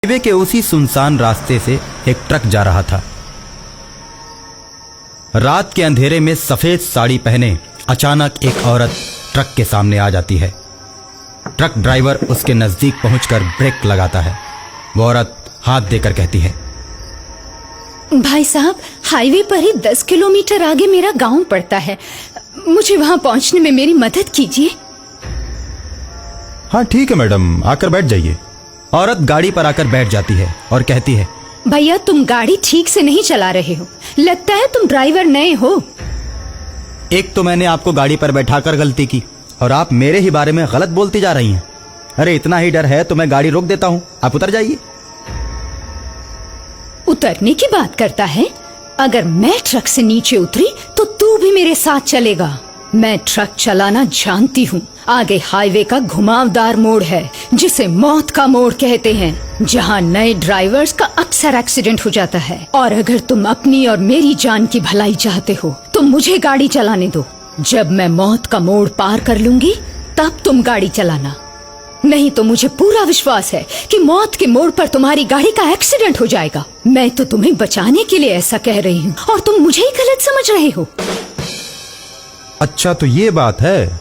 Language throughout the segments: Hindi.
हाईवे के उसी सुनसान रास्ते से एक ट्रक जा रहा था। रात के अंधेरे में सफेद साड़ी पहने अचानक एक औरत ट्रक के सामने आ जाती है। ट्रक ड्राइवर उसके नजदीक पहुंचकर ब्रेक लगाता है। वो औरत हाथ देकर कहती है, भाई साहब, हाईवे पर ही 10 किलोमीटर आगे मेरा गांव पड़ता है, मुझे वहां पहुंचने में मेरी मदद कीजिए। हाँ ठीक है मैडम, आकर बैठ जाइए। औरत गाड़ी पर आकर बैठ जाती है और कहती है, भैया तुम गाड़ी ठीक से नहीं चला रहे हो, लगता है तुम ड्राइवर नए हो। एक तो मैंने आपको गाड़ी पर बैठाकर गलती की और आप मेरे ही बारे में गलत बोलती जा रही हैं। अरे इतना ही डर है तो मैं गाड़ी रोक देता हूँ, आप उतर जाइए। उतरने की बात करता है? अगर मैं ट्रक से नीचे उतरी तो तू भी मेरे साथ चलेगा। मैं ट्रक चलाना जानती हूँ। आगे हाईवे का घुमावदार मोड़ है जिसे मौत का मोड़ कहते हैं, जहाँ नए ड्राइवर्स का अक्सर एक्सीडेंट हो जाता है। और अगर तुम अपनी और मेरी जान की भलाई चाहते हो तो मुझे गाड़ी चलाने दो। जब मैं मौत का मोड़ पार कर लूंगी तब तुम गाड़ी चलाना, नहीं तो मुझे पूरा विश्वास है कि मौत के मोड़ पर तुम्हारी गाड़ी का एक्सीडेंट हो जाएगा। मैं तो तुम्हें बचाने के लिए ऐसा कह रही हूँ और तुम मुझे ही गलत समझ रहे हो। अच्छा तो ये बात है,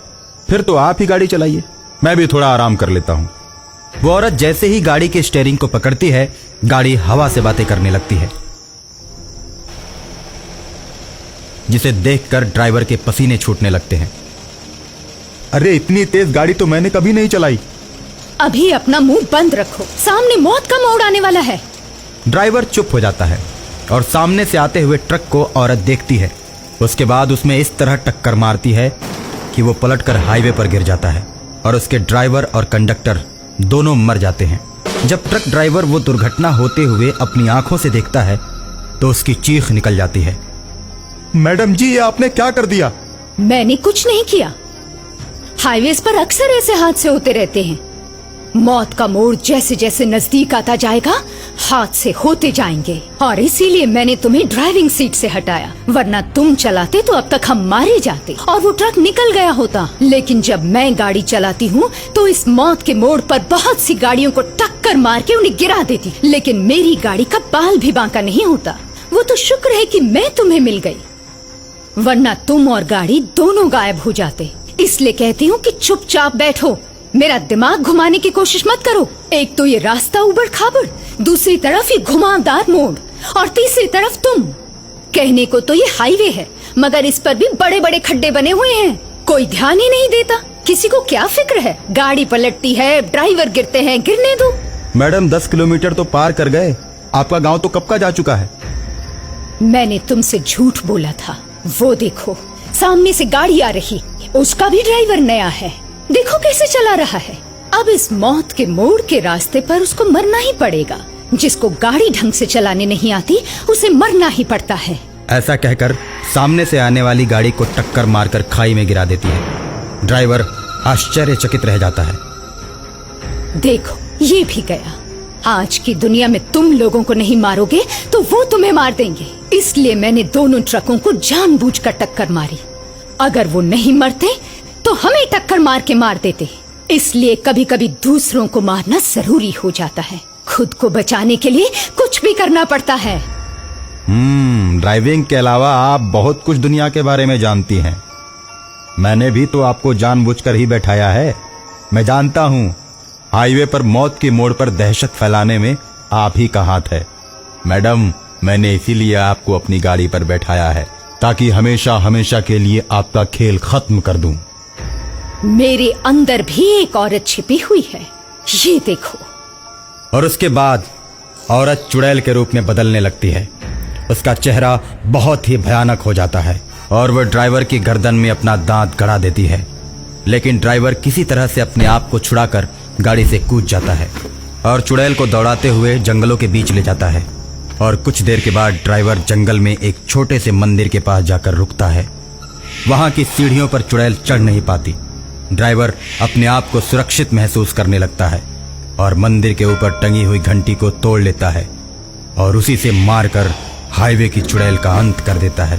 फिर तो आप ही गाड़ी चलाइए, मैं भी थोड़ा आराम कर लेता हूँ। वो औरत जैसे ही गाड़ी के स्टीयरिंग को पकड़ती है, गाड़ी हवा से बातें करने लगती है, जिसे देखकर ड्राइवर के पसीने छूटने लगते हैं। अरे इतनी तेज गाड़ी तो मैंने कभी नहीं चलाई। अभी अपना मुंह बंद रखो, सामने मौत का मोड़ आने वाला है। ड्राइवर चुप हो जाता है और सामने से आते हुए ट्रक को औरत देखती है। उसके बाद उसमें इस तरह टक्कर मारती है कि वो पलटकर हाईवे पर गिर जाता है और उसके ड्राइवर और कंडक्टर दोनों मर जाते हैं। जब ट्रक ड्राइवर वो दुर्घटना होते हुए अपनी आंखों से देखता है तो उसकी चीख निकल जाती है, मैडम जी ये आपने क्या कर दिया? मैंने कुछ नहीं किया। हाईवेज पर अक्सर ऐसे हादसे होते रहते हैं। मौत का मोड़ जैसे जैसे नजदीक आता जाएगा हादसे होते जाएंगे, और इसीलिए मैंने तुम्हें ड्राइविंग सीट से हटाया, वरना तुम चलाते तो अब तक हम मारे जाते और वो ट्रक निकल गया होता। लेकिन जब मैं गाड़ी चलाती हूँ तो इस मौत के मोड़ पर बहुत सी गाड़ियों को टक्कर मार के उन्हें गिरा देती, लेकिन मेरी गाड़ी का बाल भी बांका नहीं होता। वो तो शुक्र है कि मैं तुम्हें मिल गई, वरना तुम और गाड़ी दोनों गायब हो जाते। इसलिए कहती हूँ कि चुपचाप बैठो, मेरा दिमाग घुमाने की कोशिश मत करो। एक तो ये रास्ता उबड़ खाबड़, दूसरी तरफ ये घुमावदार मोड़, और तीसरी तरफ तुम। कहने को तो ये हाईवे है, मगर इस पर भी बड़े बड़े खड्डे बने हुए हैं। कोई ध्यान ही नहीं देता। किसी को क्या फिक्र है? गाड़ी पलटती है, ड्राइवर गिरते हैं, गिरने दो। मैडम 10 किलोमीटर तो पार कर गए, आपका गाँव तो कब का जा चुका है। मैंने तुमसे झूठ बोला था। वो देखो सामने से गाड़ी आ रही, उसका भी ड्राइवर नया है, देखो कैसे चला रहा है। अब इस मौत के मोड़ के रास्ते पर उसको मरना ही पड़ेगा। जिसको गाड़ी ढंग से चलाने नहीं आती उसे मरना ही पड़ता है। ऐसा कहकर सामने से आने वाली गाड़ी को टक्कर मारकर खाई में गिरा देती है। ड्राइवर आश्चर्यचकित रह जाता है। देखो ये भी गया। आज की दुनिया में तुम लोगों को नहीं मारोगे तो वो तुम्हें मार देंगे, इसलिए मैंने दोनों ट्रकों को जानबूझकर टक्कर मारी। अगर वो नहीं मरते तो हमें टक्कर मार के मार देते। इसलिए कभी कभी दूसरों को मारना जरूरी हो जाता है। खुद को बचाने के लिए कुछ भी करना पड़ता है। ड्राइविंग के अलावा आप बहुत कुछ दुनिया के बारे में जानती हैं। मैंने भी तो आपको जानबूझकर ही बैठाया है। मैं जानता हूँ हाईवे पर मौत के मोड़ पर दहशत फैलाने में आप ही का हाथ है। मैडम मैंने इसीलिए आपको अपनी गाड़ी पर बैठाया है ताकि हमेशा हमेशा के लिए आपका खेल खत्म कर दूं। मेरे अंदर भी एक औरत छिपी हुई है, ये देखो। और उसके बाद औरत चुड़ैल के रूप में बदलने लगती है। उसका चेहरा बहुत ही भयानक हो जाता है और वह ड्राइवर की गर्दन में अपना दांत गड़ा देती है। लेकिन ड्राइवर किसी तरह से अपने आप को छुड़ाकर गाड़ी से कूद जाता है और चुड़ैल को दौड़ाते हुए जंगलों के बीच ले जाता है। और कुछ देर के बाद ड्राइवर जंगल में एक छोटे से मंदिर के पास जाकर रुकता है। वहां की सीढ़ियों पर चुड़ैल चढ़ नहीं पाती। ड्राइवर अपने आप को सुरक्षित महसूस करने लगता है और मंदिर के ऊपर टंगी हुई घंटी को तोड़ लेता है और उसी से मारकर हाईवे की चुड़ैल का अंत कर देता है।